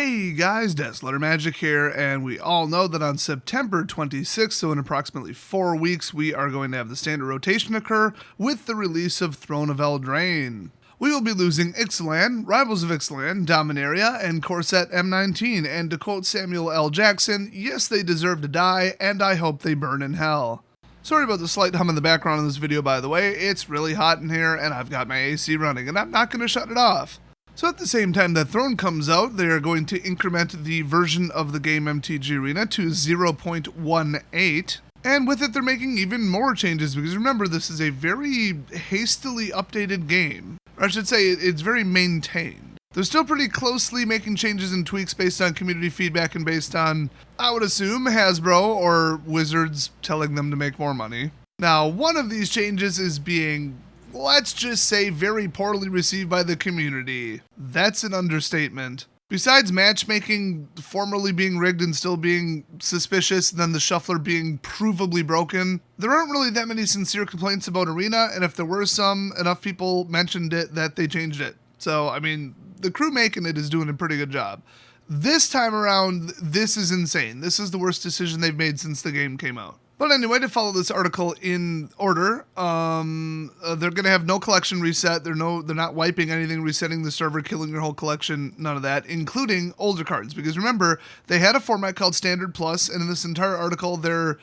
Hey guys, Letter Magic here, and we all know that on September 26th, so in approximately 4 weeks, we are going to have the standard rotation occur with the release of Throne of Eldraine. We will be losing Ixalan, Rivals of Ixalan, Dominaria, and Corset M19, and to quote Samuel L. Jackson, yes, they deserve to die, and I hope they burn in hell. Sorry about the slight hum in the background of this video, by the way. It's really hot in here, and I've got my AC running, and I'm not going to shut it off. So at the same time that Throne comes out, they are going to increment the version of the game MTG Arena to 0.18. And with it, they're making even more changes, because remember, this is a very hastily updated game. Or I should say, it's very maintained. They're still pretty closely making changes and tweaks based on community feedback and based on, I would assume, Hasbro or Wizards telling them to make more money. Now, one of these changes is being, let's just say, very poorly received by the community. That's an understatement. Besides matchmaking formerly being rigged and still being suspicious, and then the shuffler being provably broken, there aren't really that many sincere complaints about Arena, and if there were some, enough people mentioned it that they changed it. So, I mean, the crew making it is doing a pretty good job. This time around, this is insane. This is the worst decision they've made since the game came out. But anyway, to follow this article in order, they're going to have no collection reset. They're not wiping anything, resetting the server, killing your whole collection, none of that, including older cards. Because remember, they had a format called Standard Plus, and in this entire article, they're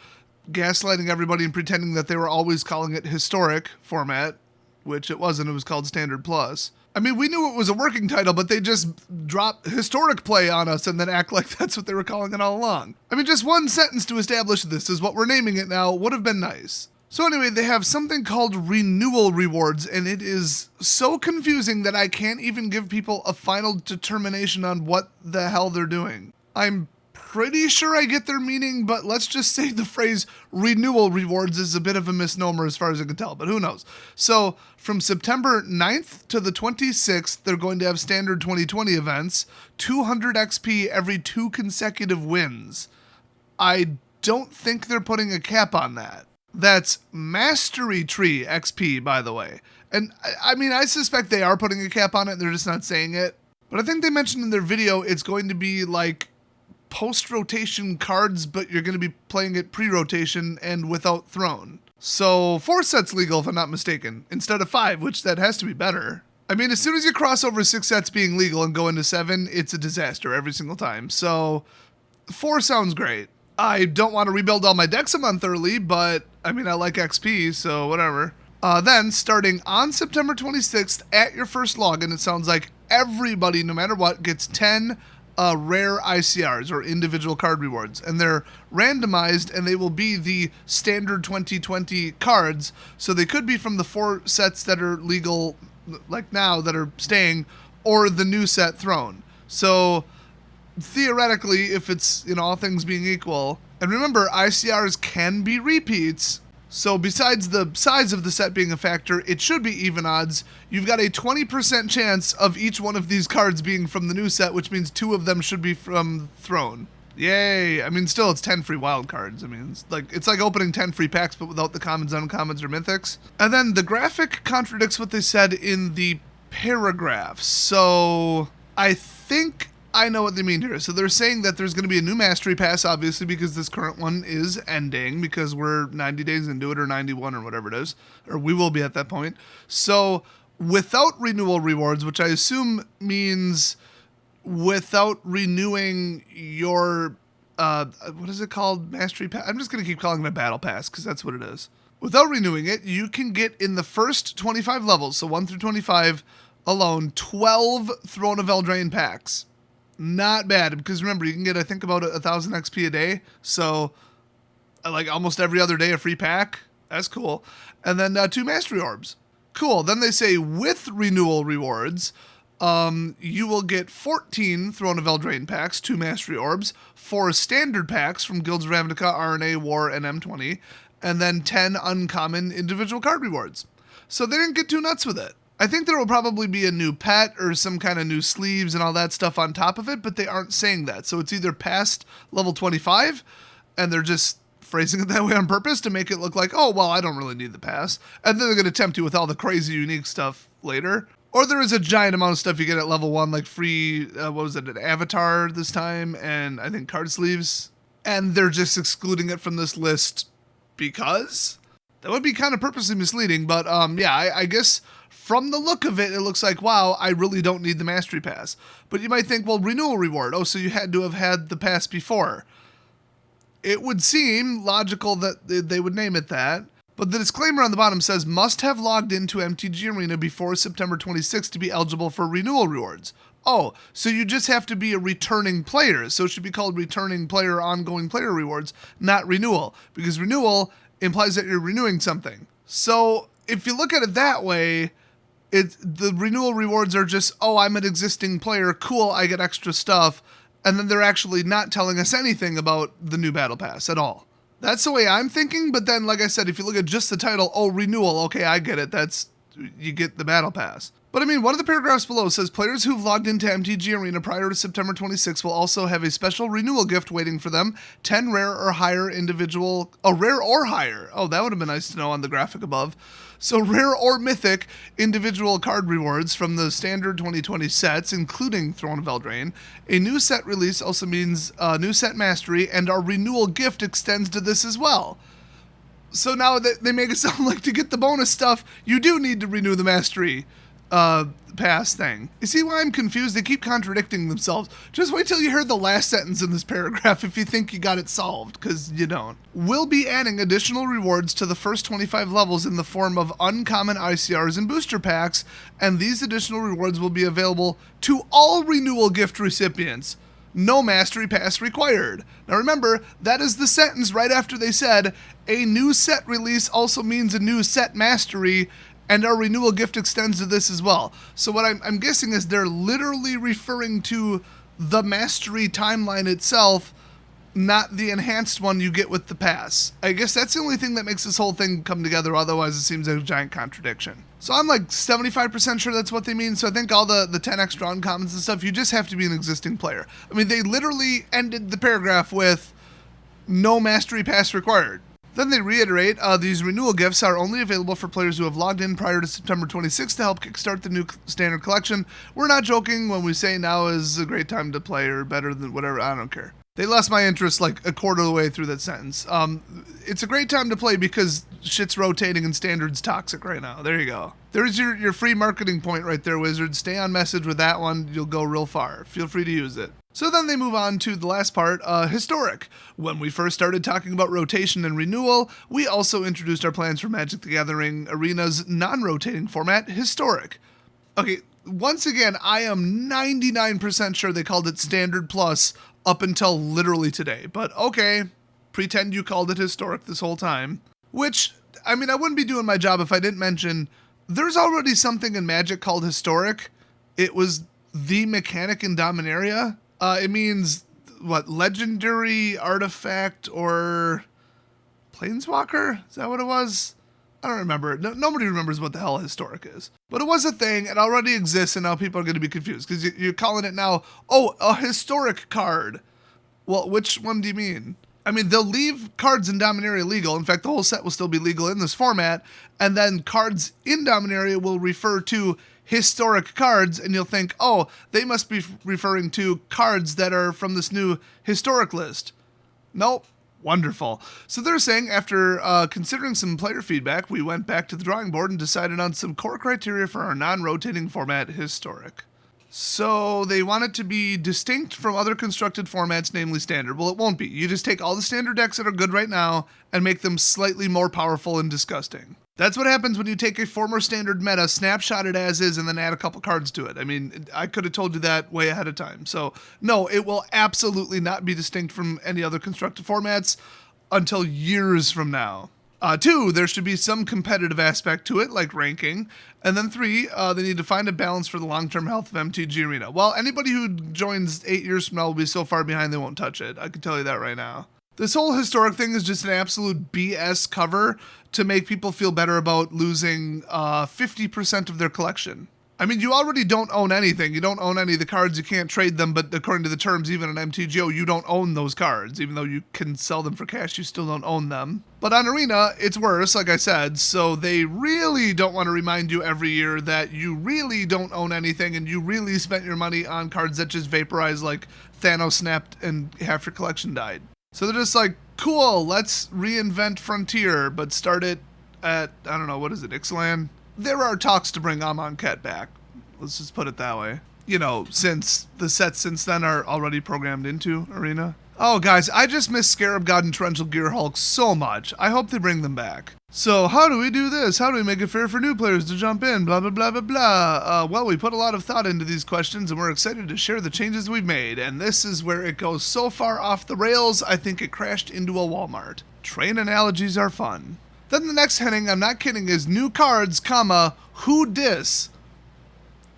gaslighting everybody and pretending that they were always calling it Historic format, which it wasn't. It was called Standard Plus. I mean, we knew it was a working title, but they just drop Historic Play on us and then act like that's what they were calling it all along. I mean, just one sentence to establish this is what we're naming it now would have been nice. So anyway, they have something called Renewal Rewards, and it is so confusing that I can't even give people a final determination on what the hell they're doing. I'm pretty sure I get their meaning, but let's just say the phrase Renewal Rewards is a bit of a misnomer as far as I can tell, but who knows. So from September 9th to the 26th, they're going to have standard 2020 events, 200 XP every 2 consecutive wins. I don't think they're putting a cap on that. That's Mastery Tree XP, by the way. And I mean, I suspect they are putting a cap on it, they're just not saying it. But I think they mentioned in their video it's going to be like post-rotation cards, but you're going to be playing it pre-rotation and without Throne. So 4 sets legal, if I'm not mistaken, instead of 5, which that has to be better. I mean, as soon as you cross over 6 sets being legal and go into 7, it's a disaster every single time. So 4 sounds great. I don't want to rebuild all my decks a month early, but I mean, I like XP, so whatever. Then, starting on September 26th, at your first login, it sounds like everybody, no matter what, gets 10 rare ICRs, or individual card rewards, and they're randomized, and they will be the standard 2020 cards, so they could be from the 4 sets that are legal, like now, that are staying, or the new set Throne. So, theoretically, if it's, all things being equal, and remember, ICRs can be repeats, so besides the size of the set being a factor, it should be even odds. You've got a 20% chance of each one of these cards being from the new set, which means 2 of them should be from Throne. Yay! I mean, still, it's 10 free wild cards. I mean, it's like opening 10 free packs, but without the commons, uncommons, or mythics. And then the graphic contradicts what they said in the paragraph. So I think I know what they mean here. So they're saying that there's going to be a new Mastery Pass, obviously, because this current one is ending, because we're 90 days into it, or 91, or whatever it is, or we will be at that point. So without Renewal Rewards, which I assume means without renewing your, what is it called? Mastery Pass? I'm just going to keep calling it a Battle Pass, because that's what it is. Without renewing it, you can get in the first 25 levels, so 1 through 25 alone, 12 Throne of Eldraine packs. Not bad, because remember, you can get, I think, about 1,000 XP a day, so like almost every other day a free pack. That's cool. And then 2 Mastery Orbs. Cool. Then they say with Renewal Rewards, you will get 14 Throne of Eldraine packs, 2 Mastery Orbs, 4 standard packs from Guilds of Ravnica, RNA, War, and M20, and then 10 uncommon individual card rewards. So they didn't get too nuts with it. I think there will probably be a new pet or some kind of new sleeves and all that stuff on top of it, but they aren't saying that. So it's either past level 25, and they're just phrasing it that way on purpose to make it look like, oh, well, I don't really need the pass. And then they're going to tempt you with all the crazy unique stuff later. Or there is a giant amount of stuff you get at level 1, like free, an avatar this time, and I think card sleeves. And they're just excluding it from this list because? That would be kind of purposely misleading, but I guess from the look of it, it looks like, wow, I really don't need the Mastery Pass. But you might think, well, Renewal Reward, oh, so you had to have had the pass before. It would seem logical that they would name it that. But the disclaimer on the bottom says, must have logged into MTG Arena before September 26th to be eligible for Renewal Rewards. Oh, so you just have to be a returning player. So it should be called Returning Player Ongoing Player Rewards, not Renewal. Because Renewal implies that you're renewing something. So if you look at it that way, the Renewal Rewards are just, oh, I'm an existing player, cool, I get extra stuff. And then they're actually not telling us anything about the new Battle Pass at all. That's the way I'm thinking, but then, like I said, if you look at just the title, oh, Renewal, okay, I get it, you get the Battle Pass. But I mean, one of the paragraphs below says, players who've logged into MTG Arena prior to September 26 will also have a special renewal gift waiting for them, 10 rare or higher rare or higher. Oh, that would have been nice to know on the graphic above. So rare or mythic individual card rewards from the standard 2020 sets, including Throne of Eldraine. A new set release also means new set mastery, and our renewal gift extends to this as well. So now they make it sound like to get the bonus stuff, you do need to renew the mastery pass thing. You see why I'm confused? They keep contradicting themselves. Just wait till you hear the last sentence in this paragraph if you think you got it solved, because you don't. We'll be adding additional rewards to the first 25 levels in the form of uncommon ICRs and booster packs, and these additional rewards will be available to all renewal gift recipients. No mastery pass required. Now remember, that is the sentence right after they said, a new set release also means a new set mastery, and our renewal gift extends to this as well. So what I'm guessing is they're literally referring to the mastery timeline itself, not the enhanced one you get with the pass. I guess that's the only thing that makes this whole thing come together, otherwise it seems like a giant contradiction. So I'm like 75% sure that's what they mean, so I think all the 10 extra uncommons and stuff, you just have to be an existing player. I mean, they literally ended the paragraph with no mastery pass required. Then they reiterate, these renewal gifts are only available for players who have logged in prior to September 26th to help kickstart the new standard collection. We're not joking when we say now is a great time to play or better than whatever, I don't care. They lost my interest like a quarter of the way through that sentence. It's a great time to play because shit's rotating and standard's toxic right now. There you go. There's your free marketing point right there, Wizards. Stay on message with that one. You'll go real far. Feel free to use it. So then they move on to the last part, historic. When we first started talking about rotation and renewal, we also introduced our plans for Magic the Gathering Arena's non-rotating format, historic. Okay, once again, I am 99% sure they called it Standard Plus up until literally today. But okay, pretend you called it historic this whole time. Which, I mean, I wouldn't be doing my job if I didn't mention, there's already something in Magic called historic. It was the mechanic in Dominaria. It means, what, legendary artifact or planeswalker? Is that what it was? I don't remember. Nobody remembers what the hell historic is. But it was a thing, it already exists, and now people are going to be confused, because you're calling it now, oh, a historic card. Well, which one do you mean? I mean, they'll leave cards in Dominaria legal. In fact, the whole set will still be legal in this format, and then cards in Dominaria will refer to historic cards, and you'll think, oh, they must be referring to cards that are from this new historic list. Nope. Wonderful. So they're saying after considering some player feedback, we went back to the drawing board and decided on some core criteria for our non-rotating format, historic. So they want it to be distinct from other constructed formats, namely standard. Well, it won't be. You just take all the standard decks that are good right now and make them slightly more powerful and disgusting. That's what happens when you take a former standard meta, snapshot it as is, and then add a couple cards to it. I mean, I could have told you that way ahead of time. So, no, it will absolutely not be distinct from any other constructed formats until years from now. 2, there should be some competitive aspect to it, like ranking. And then 3, they need to find a balance for the long-term health of MTG Arena. Well, anybody who joins 8 years from now will be so far behind they won't touch it. I can tell you that right now. This whole historic thing is just an absolute BS cover to make people feel better about losing 50% of their collection. I mean, you already don't own anything. You don't own any of the cards. You can't trade them, but according to the terms, even in MTGO, you don't own those cards. Even though you can sell them for cash, you still don't own them. But on Arena, it's worse, like I said, so they really don't want to remind you every year that you really don't own anything and you really spent your money on cards that just vaporize like Thanos snapped and half your collection died. So they're just like, cool, let's reinvent Frontier, but start it at, I don't know, what is it, Ixalan? There are talks to bring Amonkhet back. Let's just put it that way. You know, since the sets since then are already programmed into Arena. Oh, guys, I just miss Scarab God and Torrential Gear Hulk so much. I hope they bring them back. So, how do we do this? How do we make it fair for new players to jump in? Blah, blah, blah, blah, blah. Well, we put a lot of thought into these questions, and we're excited to share the changes we've made. And this is where it goes so far off the rails, I think it crashed into a Walmart. Train analogies are fun. Then the next heading, I'm not kidding, is new cards, comma, who dis?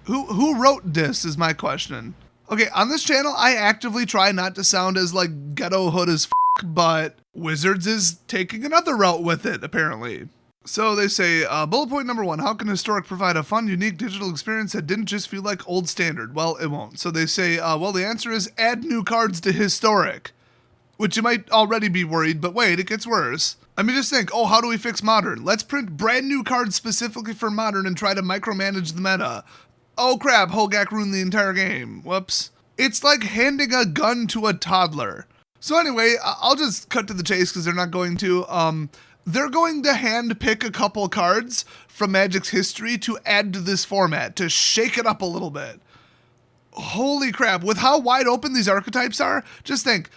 Who wrote dis is my question. Okay, on this channel, I actively try not to sound as like ghetto hood as but Wizards is taking another route with it, apparently. So they say, bullet point number 1, how can Historic provide a fun, unique digital experience that didn't just feel like old standard? Well, it won't. So they say, well, the answer is add new cards to Historic. Which you might already be worried, but wait, it gets worse. I mean, just think, oh, how do we fix Modern? Let's print brand new cards specifically for Modern and try to micromanage the meta. Oh crap, Hogak ruined the entire game. Whoops. It's like handing a gun to a toddler. So anyway, I'll just cut to the chase because they're not going to. They're going to hand pick a couple cards from Magic's history to add to this format, to shake it up a little bit. Holy crap, with how wide open these archetypes are, just think.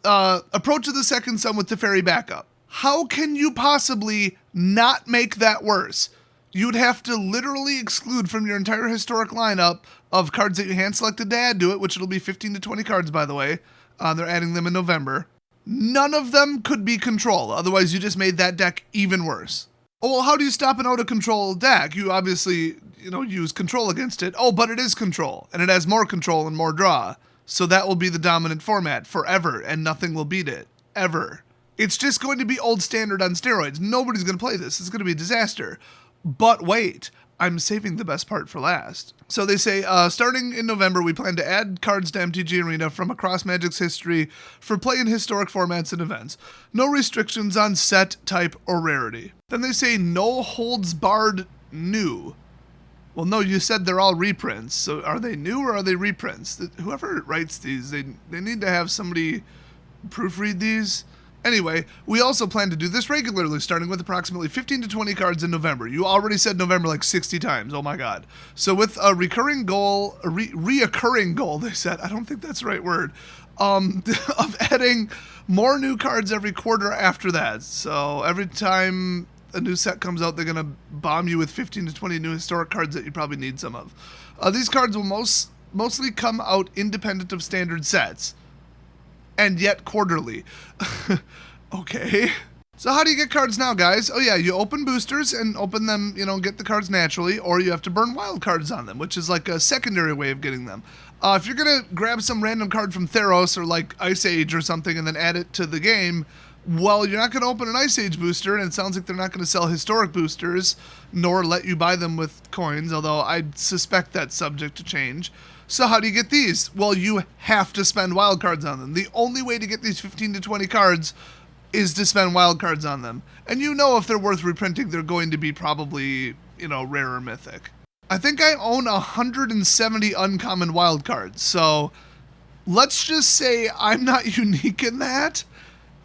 Approach of the Second Sun with Teferi backup. How can you possibly not make that worse? You'd have to literally exclude from your entire Historic lineup of cards that you hand-selected to add to it, which it'll be 15 to 20 cards, by the way. They're adding them in November. None of them could be Control, otherwise you just made that deck even worse. Oh, well, how do you stop an out-of-control deck? You obviously, use Control against it. Oh, but it is Control, and it has more Control and more draw. So that will be the dominant format forever, and nothing will beat it. Ever. It's just going to be old standard on steroids. Nobody's going to play this. It's going to be a disaster. But wait, I'm saving the best part for last. So they say, starting in November, we plan to add cards to MTG Arena from across Magic's history for play in Historic formats and events. No restrictions on set, type, or rarity. Then they say, no holds barred new. Well, no, you said they're all reprints. So are they new or are they reprints? Whoever writes these, they need to have somebody proofread these. Anyway, we also plan to do this regularly, starting with approximately 15 to 20 cards in November. You already said November like 60 times. Oh my god. So with a reoccurring goal, they said, I don't think that's the right word, of adding more new cards every quarter after that. So every time a new set comes out, they're going to bomb you with 15 to 20 new Historic cards that you probably need some of. These cards will mostly come out independent of standard sets. And yet quarterly. Okay. So how do you get cards now, guys? Oh yeah, you open boosters and open them, get the cards naturally, or you have to burn wild cards on them, which is like a secondary way of getting them. If you're going to grab some random card from Theros or like Ice Age or something and then add it to the game, well, you're not going to open an Ice Age booster, and it sounds like they're not going to sell Historic boosters, nor let you buy them with coins, although I suspect that's subject to change. So how do you get these? Well, you have to spend wild cards on them. The only way to get these 15 to 20 cards is to spend wild cards on them. And if they're worth reprinting, they're going to be probably, rare or mythic. I think I own 170 uncommon wild cards, so let's just say I'm not unique in that,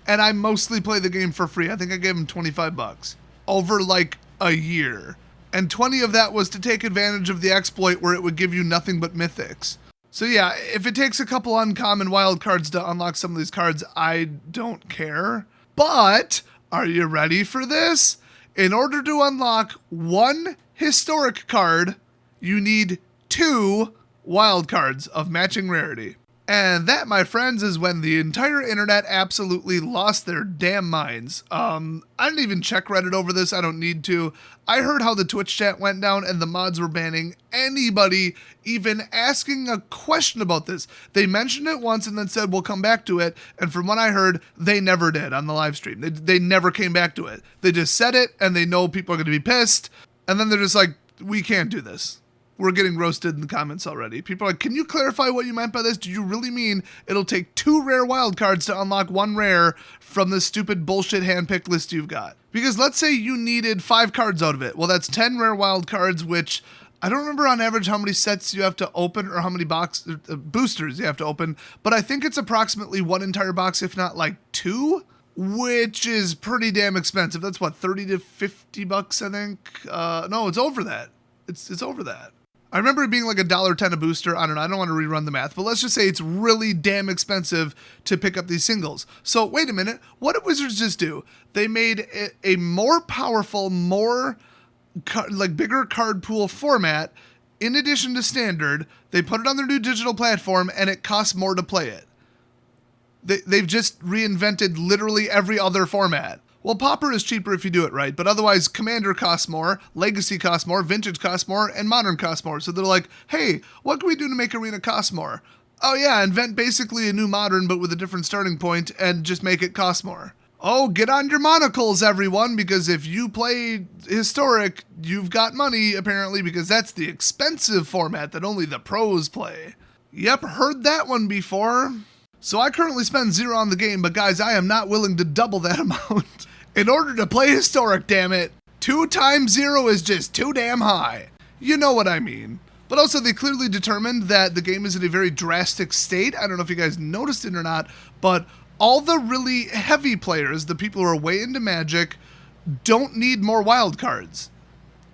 and I mostly play the game for free. I think I gave them $25 over like a year. And 20 of that was to take advantage of the exploit where it would give you nothing but mythics. So yeah, if it takes a couple uncommon wild cards to unlock some of these cards, I don't care. But are you ready for this? In order to unlock one Historic card, you need 2 wild cards of matching rarity. And that, my friends, is when the entire internet absolutely lost their damn minds. I didn't even check Reddit over this. I don't need to. I heard how the Twitch chat went down and the mods were banning anybody even asking a question about this. They mentioned it once and then said, we'll come back to it. And from what I heard, they never did on the live stream. They never came back to it. They just said it and they know people are going to be pissed. And then they're just like, we can't do this. We're getting roasted in the comments already. People are like, can you clarify what you meant by this? Do you really mean it'll take 2 rare wildcards to unlock 1 rare from this stupid bullshit handpicked list you've got? Because let's say you needed 5 cards out of it. Well, that's 10 rare wildcards, which I don't remember on average how many sets you have to open or how many boosters you have to open, but I think it's approximately 1 entire box, if not like 2, which is pretty damn expensive. That's what, 30 to 50 bucks, I think? No, it's over that. It's over that. I remember it being like $1.10 a booster. I don't know. I don't want to rerun the math, but let's just say it's really damn expensive to pick up these singles. So wait a minute. What did Wizards just do? They made a more powerful, bigger card pool format. In addition to standard, they put it on their new digital platform and it costs more to play it. They've just reinvented literally every other format. Well, Pauper is cheaper if you do it right, but otherwise Commander costs more, Legacy costs more, Vintage costs more, and Modern costs more. So they're like, hey, what can we do to make Arena cost more? Oh yeah, invent basically a new Modern but with a different starting point and just make it cost more. Oh, get on your monocles, everyone, because if you play Historic, you've got money, apparently, because that's the expensive format that only the pros play. Yep, heard that one before. So I currently spend 0 on the game, but guys, I am not willing to double that amount. In order to play Historic, damn it, 2 times 0 is just too damn high. You know what I mean. But also, they clearly determined that the game is in a very drastic state. I don't know if you guys noticed it or not, but all the really heavy players, the people who are way into Magic, don't need more wild cards.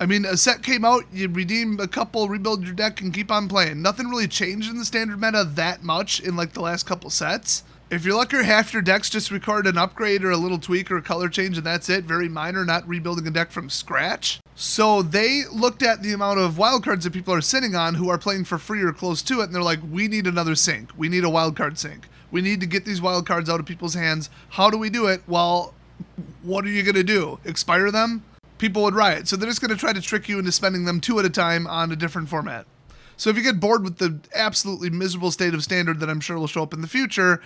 I mean, a set came out, you redeem a couple, rebuild your deck, and keep on playing. Nothing really changed in the standard meta that much in like the last couple sets. If you're lucky, half your decks just record an upgrade or a little tweak or a color change, and that's it. Very minor, not rebuilding a deck from scratch. So they looked at the amount of wildcards that people are sitting on who are playing for free or close to it, and they're like, we need another sink. We need a wildcard sink. We need to get these wildcards out of people's hands. How do we do it? Well, what are you going to do? Expire them? People would riot. So they're just going to try to trick you into spending them 2 at a time on a different format. So if you get bored with the absolutely miserable state of standard that I'm sure will show up in the future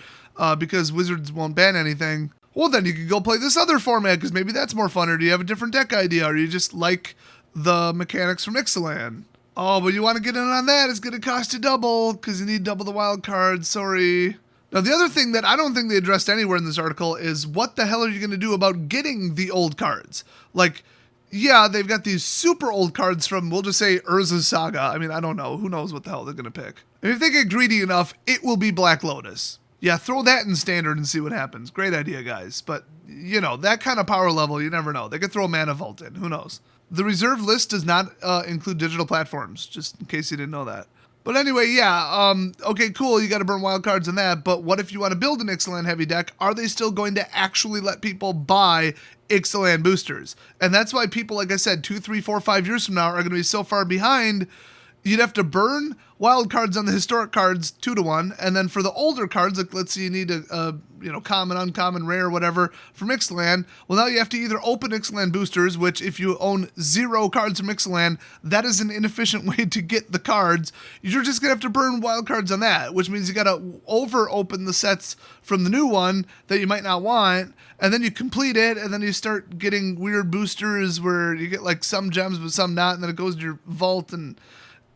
because Wizards won't ban anything, well, then you can go play this other format because maybe that's more fun, or do you have a different deck idea, or you just like the mechanics from Ixalan? Oh, but you want to get in on that, it's going to cost you double because you need double the wild cards, sorry. Now, the other thing that I don't think they addressed anywhere in this article is what the hell are you going to do about getting the old cards? Like, yeah, they've got these super old cards from, we'll just say, Urza's Saga. I mean, I don't know. Who knows what the hell they're going to pick? And if they get greedy enough, it will be Black Lotus. Yeah, throw that in standard and see what happens. Great idea, guys. But, you know, that kind of power level, you never know. They could throw Mana Vault in. Who knows? The reserve list does not include digital platforms, just in case you didn't know that. But anyway, yeah, okay, cool, you got to burn wildcards on that, but what if you want to build an Ixalan heavy deck? Are they still going to actually let people buy Ixalan boosters? And that's why people, like I said, 2, 3, 4, 5 years from now are going to be so far behind. You'd have to burn wild cards on the historic cards 2 to 1, and then for the older cards, like let's say you need a common, uncommon, rare, whatever from Ixalan. Well, now you have to either open Ixalan boosters, which if you own 0 cards from Ixalan, that is an inefficient way to get the cards. You're just gonna have to burn wild cards on that, which means you gotta over-open the sets from the new one that you might not want, and then you complete it, and then you start getting weird boosters where you get like some gems but some not, and then it goes to your vault, and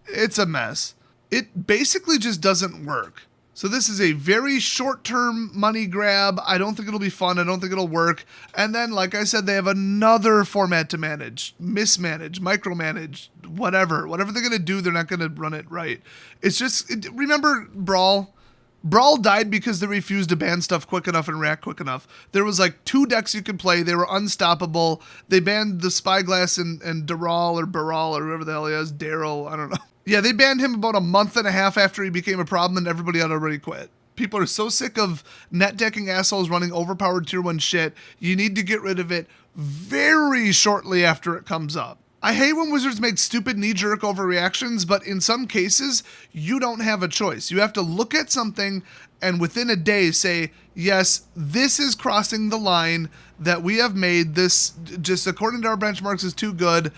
it's a mess. It basically just doesn't work. So this is a very short-term money grab. I don't think it'll be fun. I don't think it'll work. And then, like I said, they have another format to manage, mismanage, micromanage, whatever. Whatever they're going to do, they're not going to run it right. It's just, remember Brawl? Brawl died because they refused to ban stuff quick enough and react quick enough. There was like 2 decks you could play. They were unstoppable. They banned the Spyglass and Daral or Baral or whoever the hell he is. Daryl, I don't know. Yeah, they banned him about a month and a half after he became a problem and everybody had already quit. People are so sick of net decking assholes running overpowered tier 1 shit. You need to get rid of it very shortly after it comes up. I hate when Wizards make stupid knee-jerk overreactions, but in some cases, you don't have a choice. You have to look at something and within a day say, yes, this is crossing the line that we have made. This, just according to our benchmarks, is too good.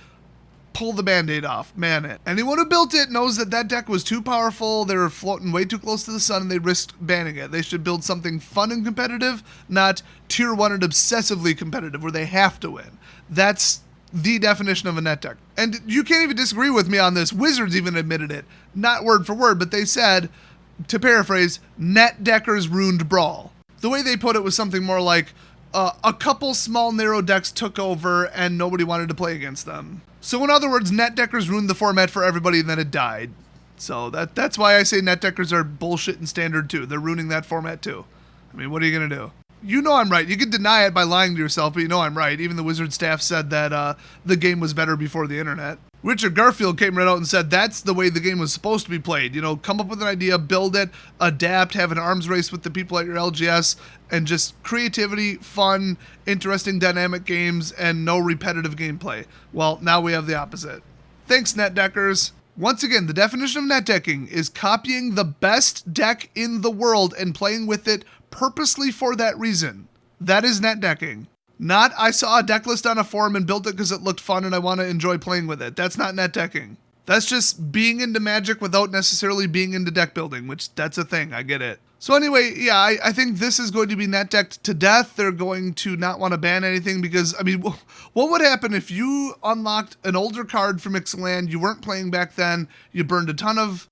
Pull the band-aid off, man it. Anyone who built it knows that that deck was too powerful, they were floating way too close to the sun, and they risked banning it. They should build something fun and competitive, not tier 1 and obsessively competitive, where they have to win. That's the definition of a net deck. And you can't even disagree with me on this. Wizards even admitted it. Not word for word, but they said, to paraphrase, net deckers ruined Brawl. The way they put it was something more like, a couple small narrow decks took over and nobody wanted to play against them. So in other words, net deckers ruined the format for everybody and then it died. So that's why I say net deckers are bullshit in standard too. They're ruining that format too. I mean, what are you going to do? You know I'm right. You can deny it by lying to yourself, but you know I'm right. Even the Wizard staff said that the game was better before the internet. Richard Garfield came right out and said that's the way the game was supposed to be played. You know, come up with an idea, build it, adapt, have an arms race with the people at your LGS, and just creativity, fun, interesting, dynamic games, and no repetitive gameplay. Well, now we have the opposite. Thanks, net deckers. Once again, the definition of net decking is copying the best deck in the world and playing with it purposely for that reason. That is net decking. Not, I saw a deck list on a forum and built it because it looked fun and I want to enjoy playing with it. That's not net decking. That's just being into Magic without necessarily being into deck building, which that's a thing. I get it. So anyway, yeah, I think this is going to be net decked to death. They're going to not want to ban anything because, I mean, what would happen if you unlocked an older card from Ixalan, you weren't playing back then, you burned a ton of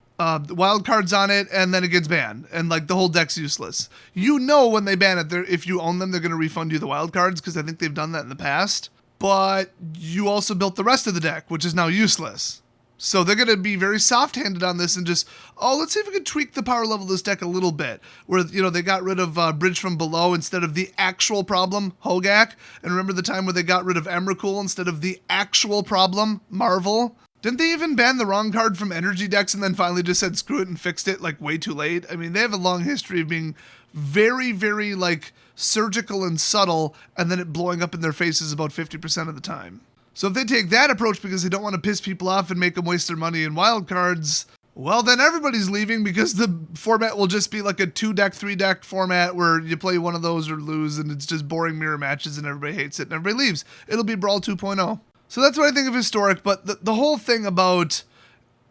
wild cards on it, and then it gets banned, and like the whole deck's useless. You know when they ban it, if you own them, they're going to refund you the wild cards because I think they've done that in the past. But you also built the rest of the deck, which is now useless. So they're going to be very soft-handed on this and just, let's see if we can tweak the power level of this deck a little bit. Where, you know, they got rid of Bridge from Below instead of the actual problem, Hogak. And remember the time where they got rid of Emrakul instead of the actual problem, Marvel? Didn't they even ban the wrong card from energy decks and then finally just said screw it and fixed it like way too late? I mean, they have a long history of being very, very like surgical and subtle and then it blowing up in their faces about 50% of the time. So if they take that approach because they don't want to piss people off and make them waste their money in wild cards, well, then everybody's leaving because the format will just be like a 2-deck, 3-deck format where you play one of those or lose and it's just boring mirror matches and everybody hates it and everybody leaves. It'll be Brawl 2.0. So that's what I think of Historic, but the whole thing about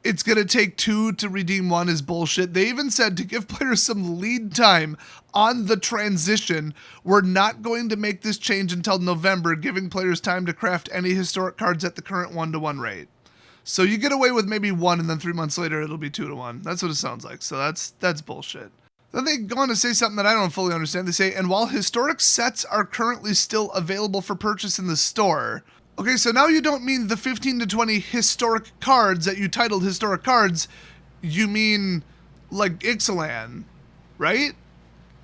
it's going to take 2 to redeem 1 is bullshit. They even said to give players some lead time on the transition, we're not going to make this change until November, giving players time to craft any Historic cards at the current 1-to-1 rate. So you get away with maybe 1 and then 3 months later it'll be 2-to-1. That's what it sounds like. So that's bullshit. Then they go on to say something that I don't fully understand. They say, and while Historic sets are currently still available for purchase in the store. Okay, so now you don't mean the 15 to 20 historic cards that you titled historic cards. You mean like Ixalan, right?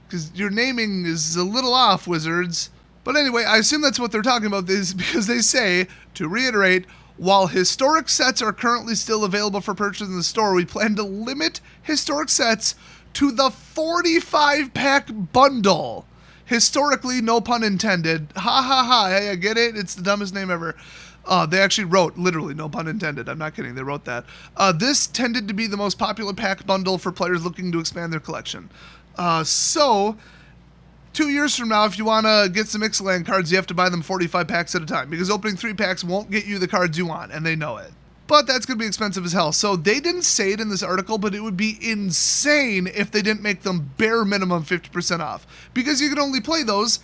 Because your naming is a little off, Wizards. But anyway, I assume that's what they're talking about is because they say, to reiterate, while historic sets are currently still available for purchase in the store, we plan to limit historic sets to the 45-pack bundle. Historically, no pun intended. Ha ha ha. Hey, I get it. It's the dumbest name ever. They actually wrote, literally, no pun intended. I'm not kidding. They wrote that. This tended to be the most popular pack bundle for players looking to expand their collection. So, 2 years from now, if you want to get some Ixalan cards, you have to buy them 45 packs at a time because opening 3 packs won't get you the cards you want, and they know it. But that's going to be expensive as hell. So they didn't say it in this article, but it would be insane if they didn't make them bare minimum 50% off. Because you can only play those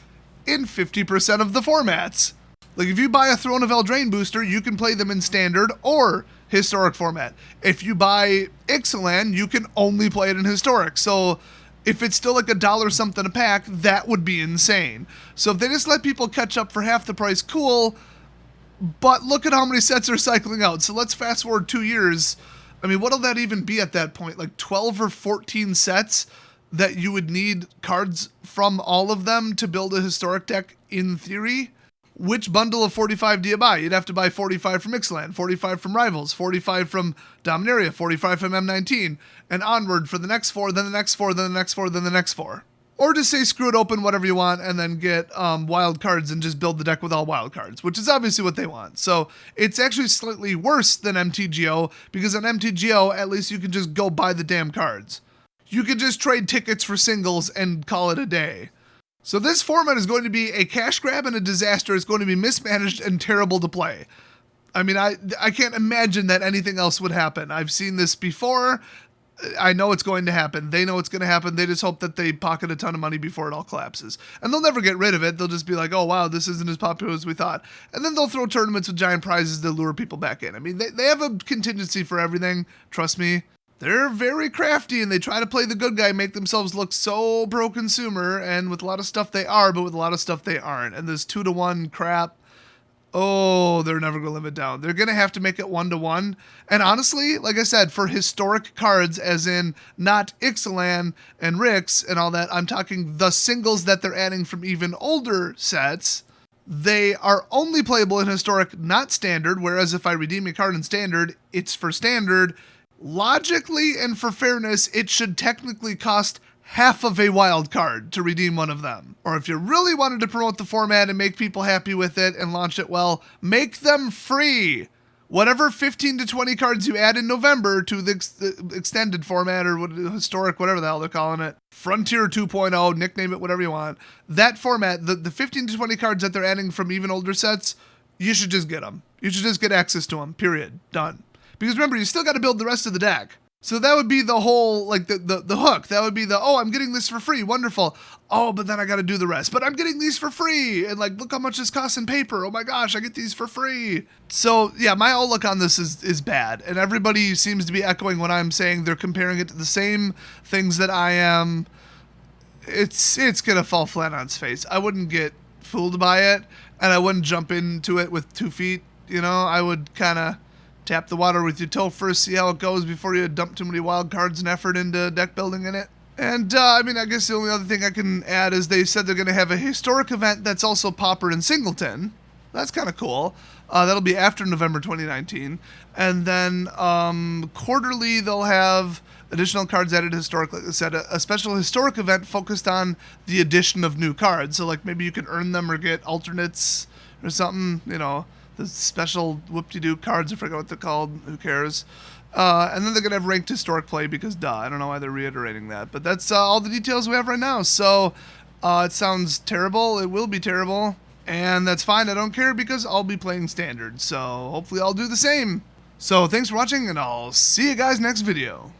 in 50% of the formats. Like if you buy a Throne of Eldraine booster, you can play them in standard or historic format. If you buy Ixalan, you can only play it in historic. So if it's still like $1 something a pack, that would be insane. So if they just let people catch up for half the price, cool. But look at how many sets are cycling out. So let's fast forward 2 years. I mean, what'll that even be at that point? Like 12 or 14 sets that you would need cards from all of them to build a historic deck in theory? Which bundle of 45 do you buy? You'd have to buy 45 from Ixalan, 45 from Rivals, 45 from Dominaria, 45 from M19, and onward for the next 4, then the next 4, then the next 4, then the next 4. Or just say screw it open, whatever you want, and then get wild cards and just build the deck with all wild cards, which is obviously what they want. So it's actually slightly worse than MTGO, because on MTGO, at least you can just go buy the damn cards. You can just trade tickets for singles and call it a day. So this format is going to be a cash grab and a disaster. It's going to be mismanaged and terrible to play. I mean, I can't imagine that anything else would happen. I've seen this before. I know it's going to happen. They know it's going to happen. They just hope that they pocket a ton of money before it all collapses. And they'll never get rid of it. They'll just be like, oh, wow, this isn't as popular as we thought. And then they'll throw tournaments with giant prizes to lure people back in. I mean, they have a contingency for everything. Trust me. They're very crafty, and they try to play the good guy, make themselves look so pro-consumer, and with a lot of stuff they are, but with a lot of stuff they aren't. And this 2-to-1 crap, oh, they're never going to live it down. They're going to have to make it 1-to-1. And honestly, like I said, for historic cards, as in not Ixalan and Rix and all that, I'm talking the singles that they're adding from even older sets. They are only playable in historic, not standard, whereas if I redeem a card in standard, it's for standard. Logically and for fairness, it should technically cost half of a wild card to redeem one of them. Or if you really wanted to promote the format and make people happy with it and launch it well, make them free. Whatever 15 to 20 cards you add in November to the extended format or historic, whatever the hell they're calling it, Frontier 2.0, nickname it whatever you want, that format, the 15 to 20 cards that they're adding from even older sets, you should just get them. You should just get access to them, period. Done. Because remember, you still got to build the rest of the deck. So that would be the whole, like, the hook. That would be the, oh, I'm getting this for free. Wonderful. Oh, but then I got to do the rest. But I'm getting these for free. And, like, look how much this costs in paper. Oh, my gosh, I get these for free. So, yeah, my outlook on this is bad. And everybody seems to be echoing what I'm saying. They're comparing it to the same things that I am. It's going to fall flat on its face. I wouldn't get fooled by it. And I wouldn't jump into it with 2 feet. You know, I would kind of tap the water with your toe first, see how it goes before you dump too many wild cards and effort into deck building in it. And, I mean, I guess the only other thing I can add is they said they're going to have a historic event that's also Pauper and Singleton. That's kind of cool. That'll be after November 2019. And then quarterly they'll have additional cards added historic. Like I said, a special historic event focused on the addition of new cards. So, like, maybe you can earn them or get alternates or something, you know. The special whoop-de-doo cards, I forget what they're called, who cares. And then they're going to have ranked historic play because duh, I don't know why they're reiterating that. But that's all the details we have right now. So it sounds terrible, it will be terrible, and that's fine, I don't care because I'll be playing standard. So hopefully I'll do the same. So thanks for watching, and I'll see you guys next video.